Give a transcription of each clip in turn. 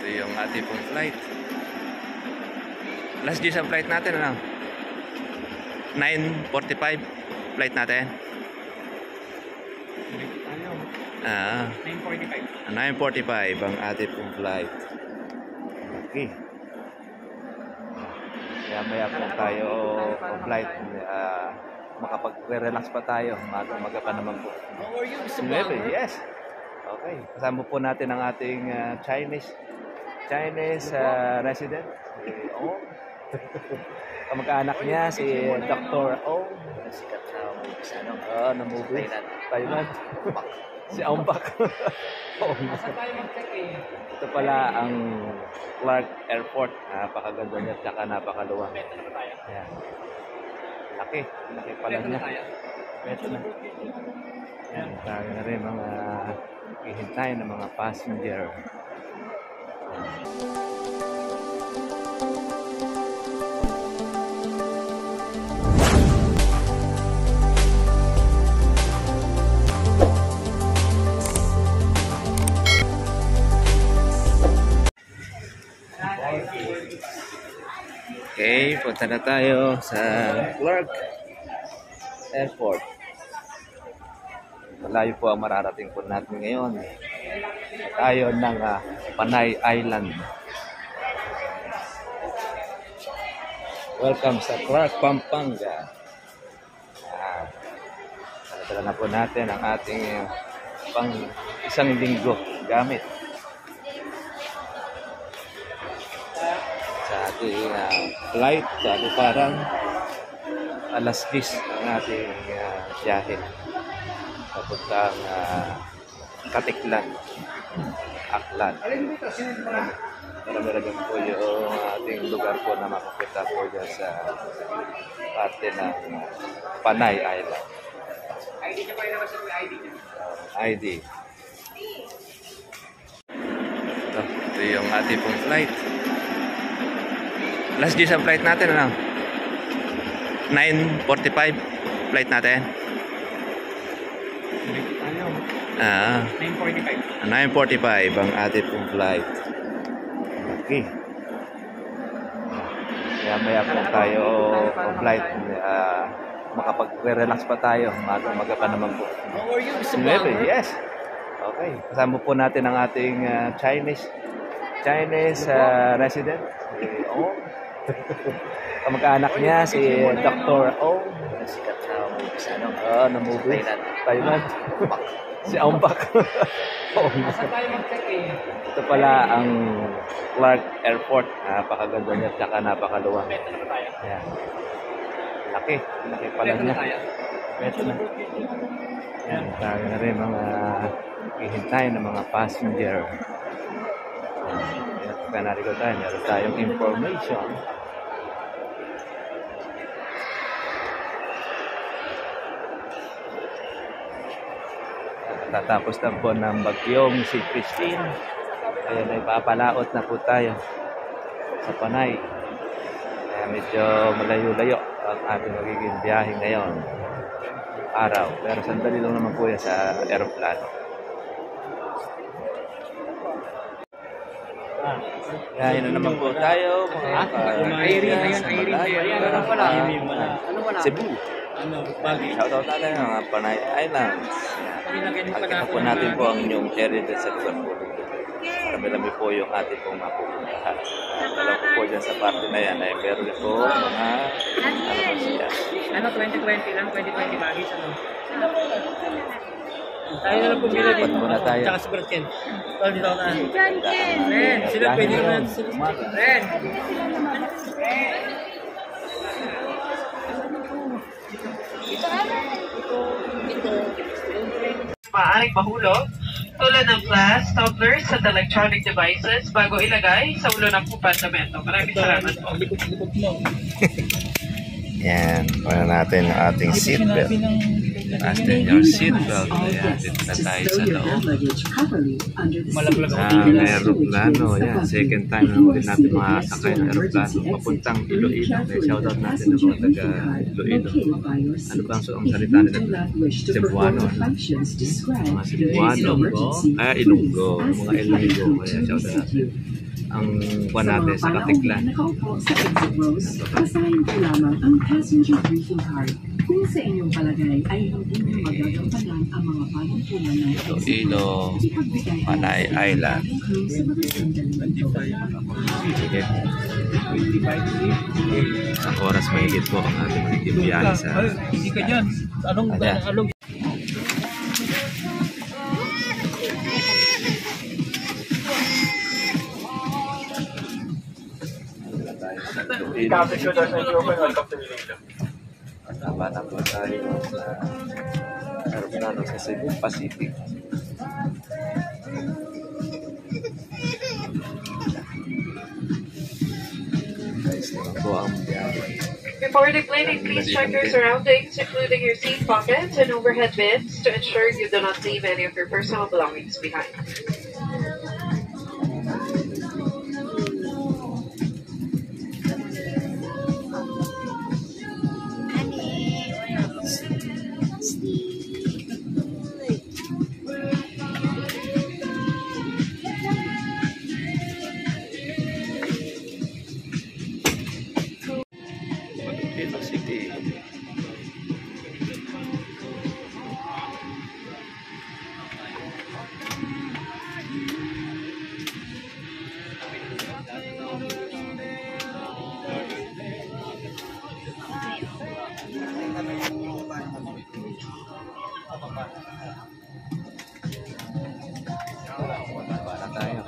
Ito yung ating pong flight. Last G sa flight natin, ano? 9:45 flight natin. 9:45 ang ating pong flight. Okay. Maya po tayo flight. Makapag-relax pa tayo. Maga pa naman po. How are you, Mr. 9, yes. Okay. Kasama po natin ang ating Chinese resident. Oh. Kamag-anak niya si Dr. Oh. Sikat na na movie. Thailand. Si Aumbak. Saan tayo mag-check eh? Ito pala ang Clark Airport. Napakaganda niya at saka napakaluwang. Ayan. Laki pala niya. Beto na. Ayan, tayo na rin mga hihintay ng mga passenger. Okay, punta na tayo sa Clark Airport. Malayo po ang mararating po natin ngayon. Tayo ng Panay Island. Welcome sa Clark, Pampanga. Dala na po natin ang ating pang isang linggo gamit. Sa ating flight, sabi parang alas 10 ang ating biyahe papuntang Katiklan, Aklan. Marami po yung ating lugar po na makakita po dyan sa parte ng Panay Island. ID niya pa rin naman sa ID niya. ID. Ito yung ating pong flight. Last G sa flight natin, ano? 9:45 flight natin. 9:45 ang ating pong flight. Okay. Maya po tayo flight. Makapag-relax pa tayo. Maga pa naman po. How are you, Mr. 9, yes. Okay. Kasama po natin ang ating Chinese resident. Oh. Kamag-anak niya si Dr. Oh. Sikat na movie. Thailand. Si Aumbak. Saan tayo mag-check eh? Ito pala ang Clark Airport. Napakaganda niya at saka napakaluwang. Ayan. Laki pala niya. Beto na. Ayan, tayo na rin mga hihintay ng mga passenger. Ayan, pagka narito tayo, meron tayong information. Tatapos na po ng bagyong si Christine. Ayan, ay papalaot na po tayo sa Panay. Kaya medyo malayo-layo ang ating magiging biyahe ngayon araw. Pero sandali lang naman po yan sa aeroplano. Kaya na naman po tayo mga Cebu. Shoutout natin ang Panay Island. Nakita po natin po ang inyong area din sa lugar po. Marami po yung ating pong mapupuntahan. Alam ko po dyan sa parte na yan ay meron po mga siya. 2020 lang, 2020 bagis tayo na lang pumila dito. Tsaka si Berken. Dito na. Ren, sila pwede naman. Ren. Maaaring mahulog tulad ng glass, tumblers at electronic devices bago ilagay sa ulo ng kompartimento. Maraming salamat po. Yan, para natin ang ating seatbelt. Fasten your seatbelt. Ayan, dito na tayo sa loob. Aeroplano. Yan, second time na ulit natin makasakay ng aeroplano. Papuntang Iloilo. Shoutout natin ng mga taga Iloilo. Ano ba ang salita nila? Cebuano. Mga Cebuano. Ilonggo. Mga Ilonggo. Kaya shoutout natin. ang buwan natin sa Katiklan. Nakaupo sa exit rows, basahin po lamang ang passenger briefing card. Kung sa inyong palagay ay hindi nyo magagampanan ang mga panuntunan ng Iloilo, Panay Island. Sige. Isang oras mahigit po ang ating bibiyahe sa... Hindi ka dyan. Anong... Tama na po tayo sa aeroplano sa Cebu Pacific. Guys, naman po ang biyahe. Before deplaning, please check your surroundings, including your seat pockets and overhead bins, to ensure you do not leave any of your personal belongings behind. Iloilo City. Para tayo.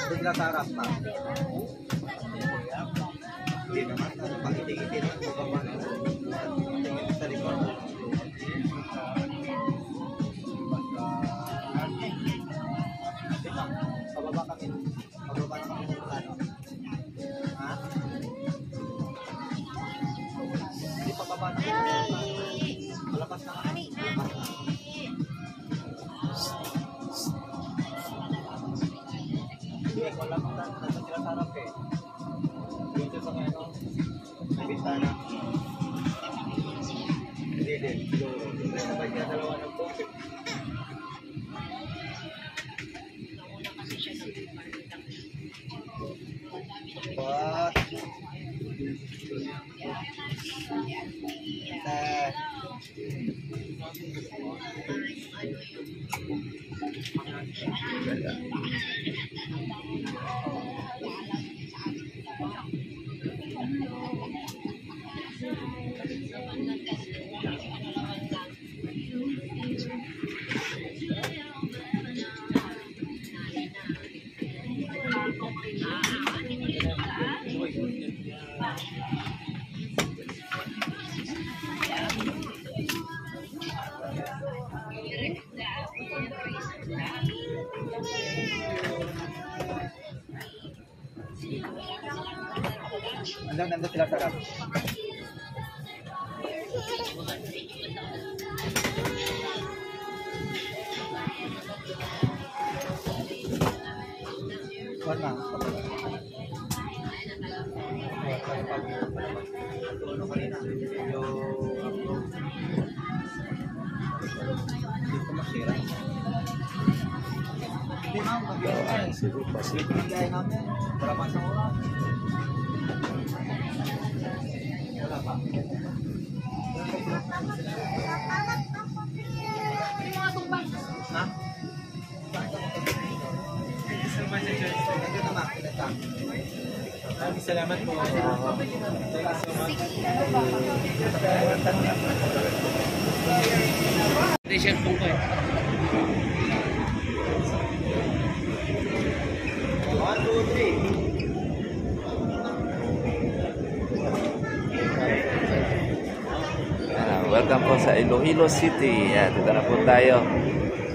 Bigla sa harap na. Hindi naman, pag-iting-iting lang po ba tingin sa likod. Pababa kami. Pababa na kami ng plano. Ha? Hindi pababa na kami. Malapas na kami. Hindi, wala kang nasa sila sa harap eh. Dito sa ngayon, may bintana. Hindi. Sabay kaya dalawa ng tubig. What? Nandun sila sa harap. Kuwan na. Ano kanina? Hindi ko masira. Hindi ma'am, mag-iwan. Cebu Pacific. Bigay namin. Para masang oras. Wala pa. Ha? Maraming salamat po. T-shirt po ko eh. Welcome po sa Iloilo City. Dito na po tayo.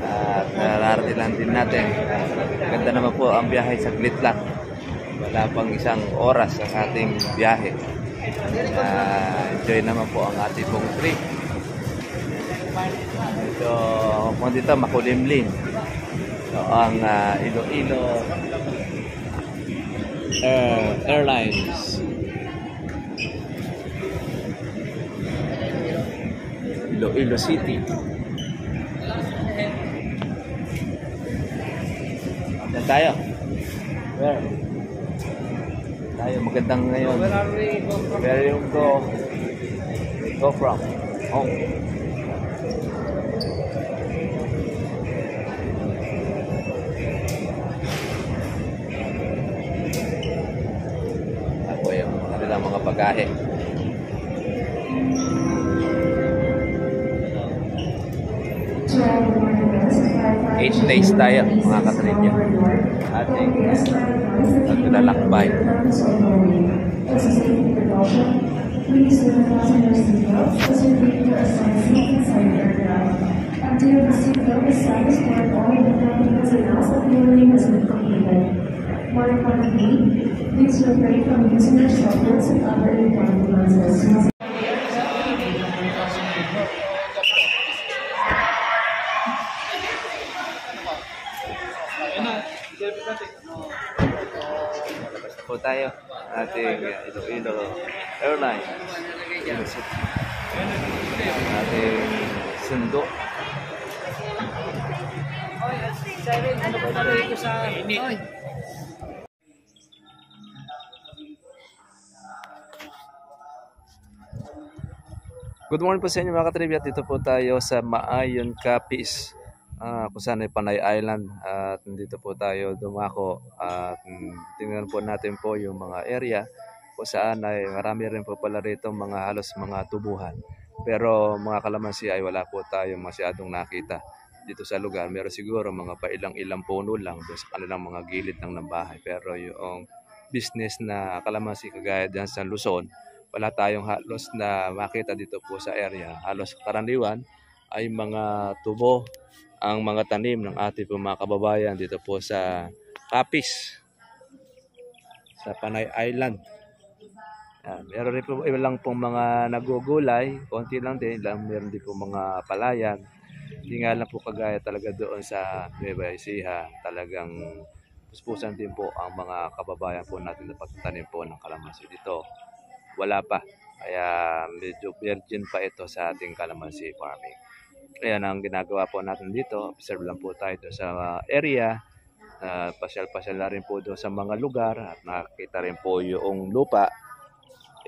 At nararating lang din natin. Ganda naman po ang biyahe, saglit lang. Wala pang isang oras ang ating biyahe. Enjoy naman po ang ating pong trip. Dito makulimlim. So, ang Iloilo Airlines. Iloilo City. Saan tayo? Where? Tayo, magandang ngayon. Where are we go from? Where you go from? Home. Ako yung kanilang mga bagahe. 8 days tayo mga katribya. Ating naglalakbay. Please do not fasten your seatbelts as you leave your assigned seat inside the aircraft. Until the seatbelt is satisfied, all the passengers announced that fueling has been completed. More importantly, please refrain from using your cell phones and other electronic devices. Labas na po tayo. Ating Iloilo Airlines. Ating sundo. Good morning po sa inyo mga katribya. Dito po tayo sa Maayon Capiz. Kung saan ay Panay Island at dito po tayo dumako at tingnan po natin po yung mga area kung saan ay marami rin po pala rito halos mga tubuhan, pero mga kalamansi ay wala po tayong masyadong nakita dito sa lugar. Meron siguro mga pailang-ilang puno lang doon sa kanilang mga gilid ng bahay, pero yung business na kalamansi kagaya dyan sa Luzon, wala tayong halos na makita dito po sa area. Halos karaniwan ay mga tubo ang mga tanim ng ating mga kababayan dito po sa Capiz, sa Panay Island. Meron rin po ilang pong mga nagugulay, konti lang din, meron din po mga palayan. Hindi nga lang po kagaya talaga doon sa Nueva Ecija, talagang puspusan din po ang mga kababayan po natin na pagtanim po ng kalamansi dito. Wala pa, kaya medyo virgin pa ito sa ating kalamansi farming. Ayan ang ginagawa po natin dito. Observe lang po tayo sa area. Pasyal-pasyal na rin po doon sa mga lugar at nakikita rin po yung lupa.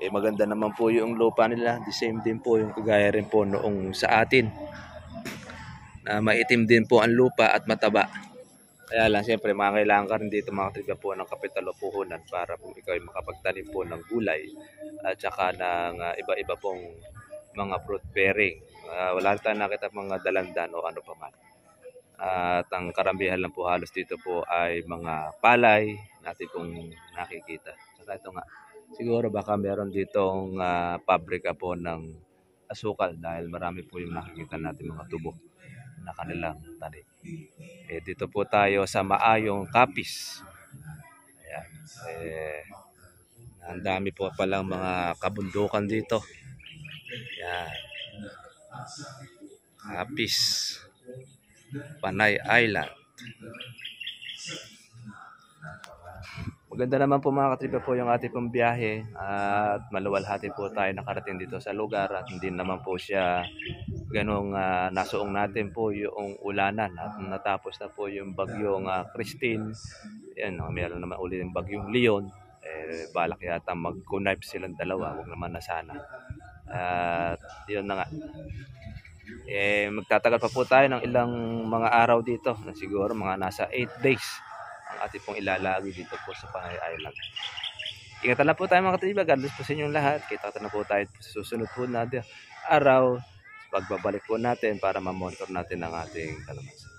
Maganda naman po yung lupa nila. The same din po yung kagaya rin po noong sa atin. Maitim din po ang lupa at mataba. Kaya lang siyempre kailangan ka rin dito mga katribya po ng kapital o puhunan para po ikaw ay makapagtanim po ng gulay at saka ng iba-iba pong mga fruit bearing. Wala tayong nakita mga dalandan o ano pa man. At ang karamihan lang po halos dito po ay mga palay natin pong nakikita. Saka ito nga, siguro baka meron ditong pabrika po ng asukal dahil marami po yung nakikita natin mga tubo na kanilang tanim. Dito po tayo sa Maayong Capiz. Ayan. Ang dami po palang mga kabundukan dito. Ayan. Capiz, Panay Island. Maganda naman po mga katribya po yung ating pong biyahe at maluwalhati po tayo nakarating dito sa lugar at hindi naman po siya ganong nasuong natin po yung ulanan at natapos na po yung bagyong Christine. Yan, meron naman ulit yung bagyong Leon. Balak yata mag-connive silang dalawa, huwag naman na sana. At yun na nga, magtatagal pa po tayo ng ilang mga araw dito na siguro mga nasa 8 days ang ating pong ilalagi dito po sa Panay Island. Ingatan na po tayo mga katribya. God bless po sa inyong lahat. Kita na po tayo sa susunod po na araw, pagbabalik po natin para ma-monitor natin ang ating kalamansi.